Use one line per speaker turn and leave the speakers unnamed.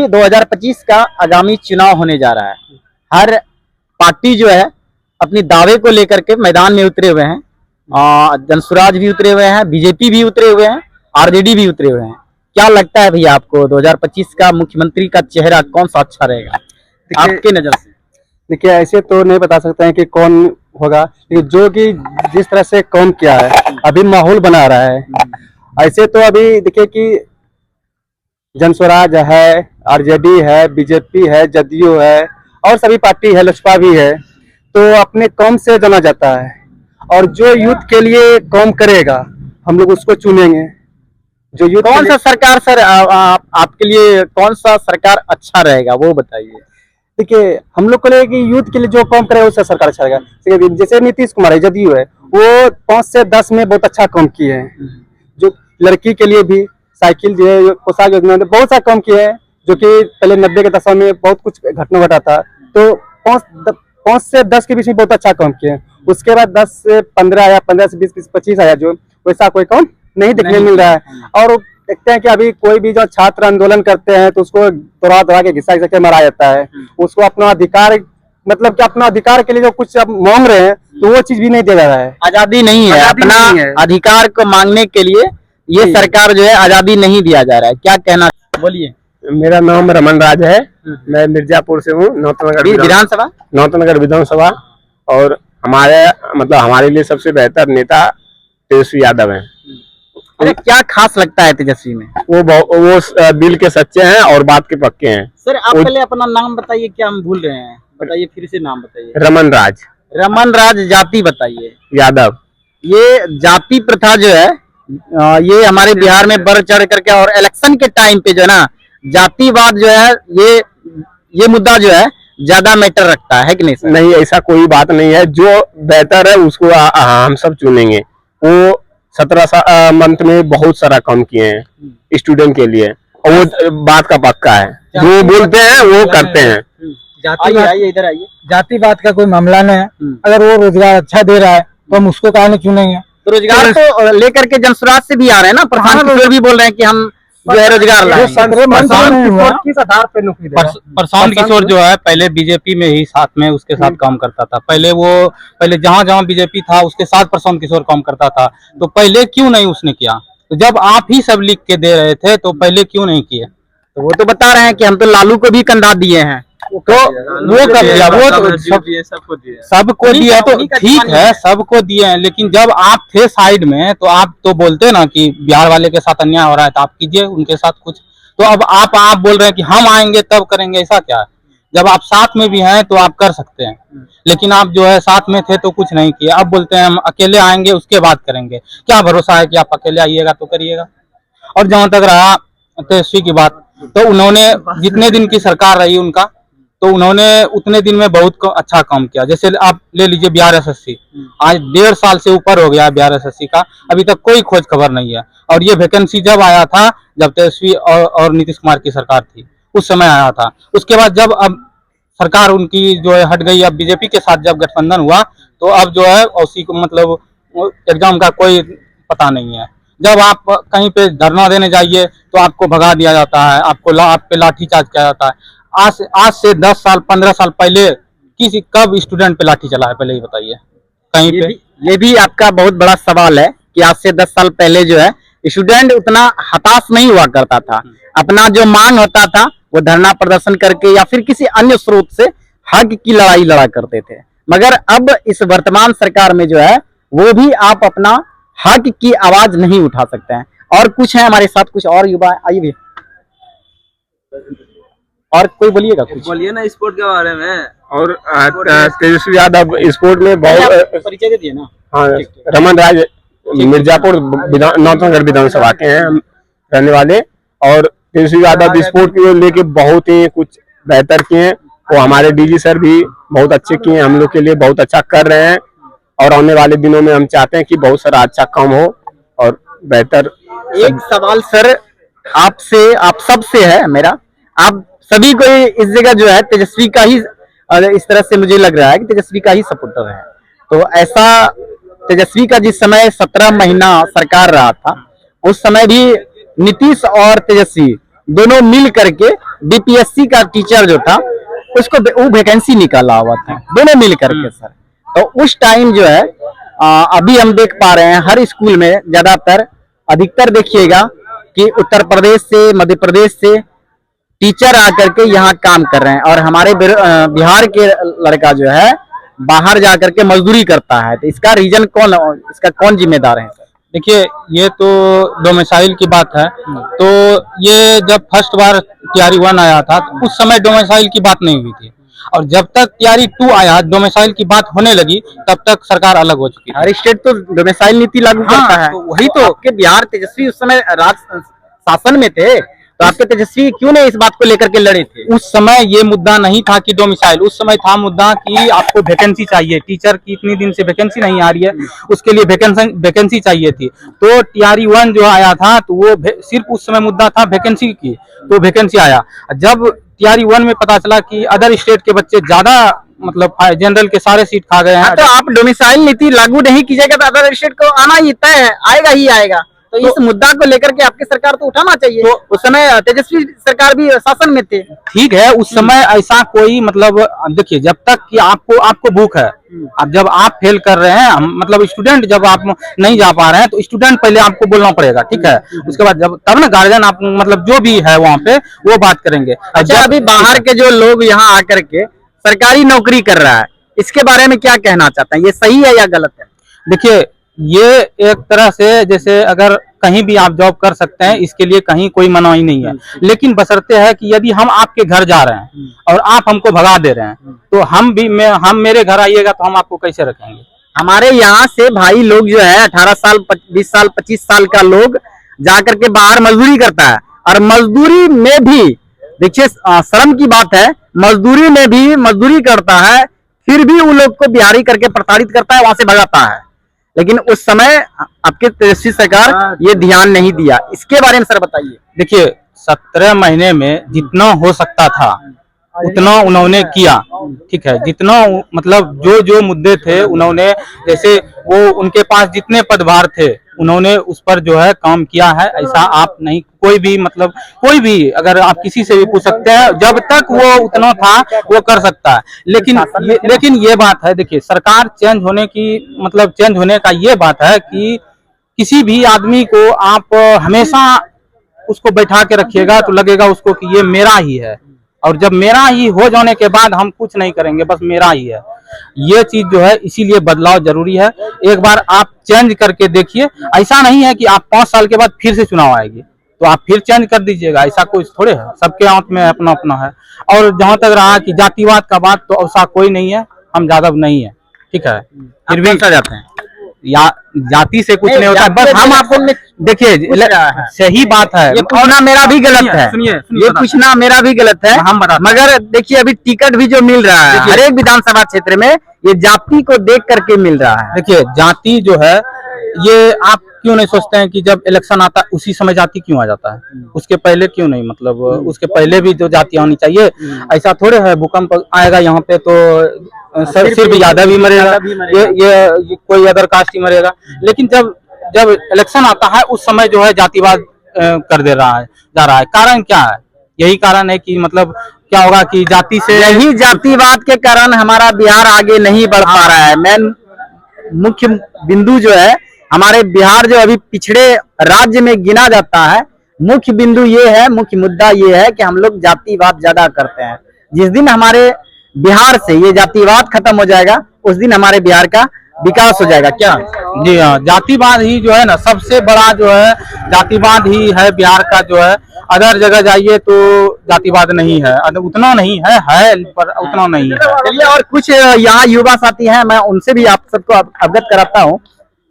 2025 का आगामी चुनाव होने जा रहा है। हर पार्टी जो है अपनी दावे को लेकर के मैदान में उतरे हुए हैं। जनसुराज भी उतरे हुए हैं, बीजेपी भी उतरे हुए हैं, आरजेडी भी उतरे हुए हैं। क्या लगता है भैया आपको 2025 का मुख्यमंत्री का चेहरा कौन सा अच्छा रहेगा आपके नजर से?
देखिए, ऐसे तो नहीं बता सकते हैं कि कौन होगा, लेकिन जो कि जिस तरह से काम किया है, अभी माहौल बना रहा है, ऐसे तो अभी देखिए कि जनस्वराज है, आरजेडी है, बीजेपी है, जदयू है और सभी पार्टी है, लोजपा भी है, तो अपने काम से जाना जाता है। और जो यूथ के लिए काम करेगा हम लोग उसको चुनेंगे। जो यूथ
कौन सा सरकार सर आपके लिए कौन सा सरकार अच्छा रहेगा वो बताइए।
देखिए, हम लोग को लिए कि यूथ के लिए जो काम करे उससे सरकार अच्छा रहेगा। जैसे नीतीश कुमार है, जदयू है, वो 5 से 10 में बहुत अच्छा काम किए हैं। जो लड़की के लिए भी साइकिल जो है, पोशाक योजना, बहुत सा काम किए हैं, जो कि पहले 90 के दशक में बहुत कुछ घटना घटा था। तो 5 से 10 के बीच में बहुत अच्छा काम किए हैं। उसके बाद 10 से 15 आया, 15 से 20, 25 आया, जो वैसा कोई काम नहीं देखने मिल रहा है। और देखते हैं कि अभी कोई भी जो छात्र आंदोलन करते हैं तो उसको दौड़ा के घिसा के मारा जाता है। उसको अपना अधिकार, मतलब कि अपना अधिकार के लिए जो कुछ अब मांग रहे हैं तो वो चीज भी नहीं दिया जा रहा है।
आजादी नहीं है, अपना अधिकार को मांगने के लिए ये सरकार जो है आजादी नहीं दिया जा रहा है। क्या कहना बोलिए।
मेरा नाम रमन राज है, मैं मिर्जापुर से हूँ, नौतनगर विधानसभा। और हमारे लिए सबसे बेहतर नेता तेजस्वी यादव हैं।
अरे क्या खास लगता है तेजस्वी में?
वो दिल के सच्चे हैं और बात के पक्के हैं।
सर आप पहले अपना नाम बताइए, क्या हम भूल रहे हैं, बताइए फिर से नाम बताइए।
रमन राज,
जाति बताइए।
यादव।
ये जाति प्रथा जो है ये हमारे बिहार में बढ़ चढ़ करके, और इलेक्शन के टाइम पे जो है ना, जातिवाद जो है ये मुद्दा जो है ज्यादा मैटर रखता है कि नहीं सर?
नहीं, ऐसा कोई बात नहीं है। जो बेहतर है उसको हम सब चुनेंगे। वो 17 मंथ में बहुत सारा काम किए हैं स्टूडेंट के लिए, और वो बात का पक्का है। जो बोलते हैं वो करते हैं।
इधर आइए।
जातिवाद का कोई मामला नहीं है। अगर वो रोजगार अच्छा दे रहा है तो हम उसको काहे नहीं चुनेंगे।
तो रोजगार तो लेकर के जनसुराज से भी आ रहे हैं ना, प्रशांत किशोर भी बोल रहे हैं कि हम जो है रोजगार लाएंगे।
प्रशांत किशोर जो है पहले बीजेपी में ही साथ में उसके साथ काम करता था। पहले जहां बीजेपी था उसके साथ प्रशांत किशोर काम करता था। तो पहले क्यों नहीं उसने किया? तो जब आप ही सब लिख के दे रहे थे तो पहले क्यों नहीं किए?
तो वो तो बता रहे हैं कि हम तो लालू को भी कंधा दिए हैं।
तो वो कर दिया, वो तो सबको दिया। तो ठीक है, सबको दिए हैं, लेकिन जब आप थे साइड में तो आप तो बोलते ना कि बिहार वाले के साथ अन्याय हो रहा है तो आप कीजिए उनके साथ कुछ। तो अब आप बोल रहे हैं कि हम आएंगे तब करेंगे, ऐसा क्या है? जब आप साथ में भी हैं तो आप कर सकते हैं, लेकिन आप जो है साथ में थे तो कुछ नहीं किए। अब बोलते हैं हम अकेले आएंगे उसके बाद करेंगे। क्या भरोसा है कि आप अकेले आइएगा तो करिएगा? और जहां तक रहा तेजस्वी की बात, तो उन्होंने जितने दिन की सरकार रही उनका, तो उन्होंने उतने दिन में बहुत अच्छा काम किया। जैसे आप ले लीजिए बिहार एसएससी, आज 1.5 साल से ऊपर हो गया है बिहार एसएससी का, अभी तक कोई खोज खबर नहीं है। और ये वैकेंसी जब आया था, जब तेजस्वी और नीतीश कुमार की सरकार थी, उस समय आया था। उसके बाद जब अब सरकार उनकी जो है हट गई, अब बीजेपी के साथ जब गठबंधन हुआ तो अब जो है उसी को मतलब एग्जाम का कोई पता नहीं है। जब आप कहीं पे धरना देने जाइए तो आपको भगा दिया जाता है, आप पे लाठीचार्ज किया जाता है। आज से 10 साल 15 साल पहले कब स्टूडेंट पे लाठी चला है, पहले ही बताइए कहीं पे?
ये भी आपका बहुत बड़ा सवाल है कि आज से 10 साल पहले जो है स्टूडेंट उतना हताश नहीं हुआ करता था। अपना जो मांग होता था वो धरना प्रदर्शन करके या फिर किसी अन्य स्रोत से हक की लड़ाई लड़ा करते थे। मगर अब इस वर्तमान सरकार में जो है वो भी आप अपना हक की आवाज नहीं उठा सकते हैं। और कुछ है हमारे साथ, कुछ और युवा आइए भी, और कोई बोलिएगा, कुछ
बोलिए ना स्पोर्ट के बारे में।
और तेजस्वी यादव स्पोर्ट में बहुत
परिचय दे दिए ना।
हाँ, रमन राज, मिर्जापुर नौतनगर विधानसभा के हैं रहने वाले। और तेजस्वी यादव स्पोर्ट को लेके बहुत ही कुछ बेहतर किए हैं। वो हमारे डीजी सर भी बहुत अच्छे किए हैं, हम लोग के लिए बहुत अच्छा कर रहे हैं। और आने वाले दिनों में हम चाहते हैं कि बहुत सारा अच्छा काम हो और बेहतर।
एक सवाल सर आपसे, आप सबसे है मेरा, आप सभी को इस जगह जो है तेजस्वी का ही, इस तरह से मुझे लग रहा है कि तेजस्वी का ही सपोर्टर है। तो ऐसा तेजस्वी का जिस समय 17 महीना सरकार रहा था, उस समय भी नीतीश और तेजस्वी दोनों मिल करके बीपीएससी का टीचर जो था उसको वो वैकेंसी निकाला हुआ था, दोनों मिल करके सर। तो उस टाइम जो है अभी हम देख पा रहे हैं हर स्कूल में ज्यादातर अधिकतर देखिएगा कि उत्तर प्रदेश से, मध्य प्रदेश से टीचर आकर के यहाँ काम कर रहे हैं, और हमारे बिहार के लड़का जो है बाहर जाकर के मजदूरी करता है। तो इसका रीजन कौन, इसका कौन जिम्मेदार है सर?
देखिए, ये तो डोमिसाइल की बात है। तो ये जब फर्स्ट बार टीआरई 1 आया था तो उस समय डोमिसाइल की बात नहीं हुई थी, और जब तक टीआरई 2 आया डोमिसाइल की बात होने लगी, तब तक सरकार अलग हो चुकी है।
हर स्टेट तो डोमिसाइल नीति लागू करता है।
तो वही तो
आपके बिहार तेजस्वी उस समय राज शासन में थे, तो आपके तेजस्वी क्यों नहीं इस बात को लेकर के लड़े थे?
उस समय ये मुद्दा नहीं था कि डोमिसाइल, उस समय था मुद्दा कि आपको वैकेंसी चाहिए, टीचर की इतनी दिन से वैकेंसी नहीं आ रही है, उसके लिए वैकेंसी चाहिए थी। तो टीआरई 1 जो आया था तो वो सिर्फ उस समय मुद्दा था वैकेंसी की, तो वैकेंसी आया। जब टीआरई 1 में पता चला कि अदर स्टेट के बच्चे ज्यादा मतलब जनरल के सारे सीट खा गए हैं,
तो आप डोमिसाइल नीति लागू नहीं कीजिएगा तो अदर स्टेट को आना ही तय है, आएगा ही आएगा। तो इस मुद्दा को लेकर के आपकी सरकार तो उठाना चाहिए। तो उस समय तेजस्वी सरकार भी शासन में थे।
ठीक है, उस समय ऐसा कोई मतलब देखिए, जब तक कि आपको भूख है, अब जब आप फेल कर रहे हैं, मतलब स्टूडेंट जब आप नहीं जा पा रहे हैं तो स्टूडेंट पहले आपको बोलना पड़ेगा, ठीक है। उसके बाद जब तब ना गार्जियन आप मतलब जो भी है वहाँ पे वो बात करेंगे।
अच्छा, अभी बाहर के जो लोग यहाँ आकर के सरकारी नौकरी कर रहा है, इसके बारे में क्या कहना चाहते हैं? ये सही है या गलत है?
देखिए, ये एक तरह से जैसे अगर कहीं भी आप जॉब कर सकते हैं, इसके लिए कहीं कोई मनाही नहीं है, लेकिन बशर्ते है कि यदि हम आपके घर जा रहे हैं और आप हमको भगा दे रहे हैं, तो हम मेरे घर आइएगा तो हम आपको कैसे रखेंगे?
हमारे यहाँ से भाई लोग जो है 18 साल 20 साल 25 साल का लोग जाकर के बाहर मजदूरी करता है, और मजदूरी में भी देखिए शर्म की बात है, मजदूरी में भी मजदूरी करता है, फिर भी उन लोग को बिहारी करके प्रताड़ित करता है, वहां से भगाता है। लेकिन उस समय आपके तेजस्वी सरकार ये ध्यान नहीं दिया। इसके बारे में सर बताइए।
देखिए, 17 महीने में जितना हो सकता था उतना उन्होंने किया, ठीक है। जितना मतलब जो मुद्दे थे उन्होंने, जैसे वो उनके पास जितने पदभार थे उन्होंने उस पर जो है काम किया है। ऐसा आप नहीं, कोई भी मतलब कोई भी अगर आप किसी से भी पूछ सकते हैं, जब तक वो उतना था वो कर सकता है। लेकिन ये बात है, देखिए सरकार चेंज होने की मतलब चेंज होने का ये बात है कि किसी भी आदमी को आप हमेशा उसको बैठा के रखिएगा तो लगेगा उसको कि ये मेरा ही है, और जब मेरा ही हो जाने के बाद हम कुछ नहीं करेंगे, बस मेरा ही है। ये चीज जो है, इसीलिए बदलाव जरूरी है। एक बार आप चेंज करके देखिए। ऐसा नहीं है कि आप 5 साल के बाद फिर से चुनाव आएगी तो आप फिर चेंज कर दीजिएगा, ऐसा कुछ थोड़े है। सबके हाथ में अपना अपना है। और जहां तक रहा कि जातिवाद का बात, तो ऐसा कोई नहीं है, हम यादव नहीं है, ठीक है। फिर भी जाते हैं या जाति से कुछ नहीं होता है, बस हम आपको देखिए सही बात है।
ये पूछना मेरा भी गलत है, ये पूछना मेरा भी गलत है,
हम बता।
मगर देखिए अभी टिकट भी जो मिल रहा है हर एक विधानसभा क्षेत्र में, ये जाति को देख करके मिल रहा है।
देखिए, जाति जो है, ये आप क्यों नहीं सोचते हैं कि जब इलेक्शन आता है उसी समय जाति क्यों आ जाता है? उसके पहले क्यों नहीं? मतलब उसके पहले भी जो जाति आनी चाहिए। ऐसा थोड़े है भूकंप आएगा यहाँ पे तो सिर्फ यादव ही मरेगा, ये कोई अदर कास्ट ही मरेगा। लेकिन जब इलेक्शन आता है उस समय जो है जातिवाद कर दे रहा है, जा रहा है। कारण क्या है? यही कारण है कि मतलब क्या होगा कि जाति से,
यही जातिवाद के कारण हमारा बिहार आगे नहीं बढ़ पा रहा है। मेन मुख्य बिंदु जो है, हमारे बिहार जो अभी पिछड़े राज्य में गिना जाता है, मुख्य बिंदु ये है, मुख्य मुद्दा ये है कि हम लोग जातिवाद ज्यादा करते हैं। जिस दिन हमारे बिहार से ये जातिवाद खत्म हो जाएगा, उस दिन हमारे बिहार का विकास हो जाएगा। क्या?
जी हाँ, जातिवाद ही जो है ना सबसे बड़ा जो है, जातिवाद ही है बिहार का जो है। अदर जगह जाइए तो जातिवाद नहीं है, उतना नहीं है पर उतना नहीं है।
चलिए, और कुछ यहाँ युवा साथी हैं, मैं उनसे भी आप सबको अवगत कराता हूँ।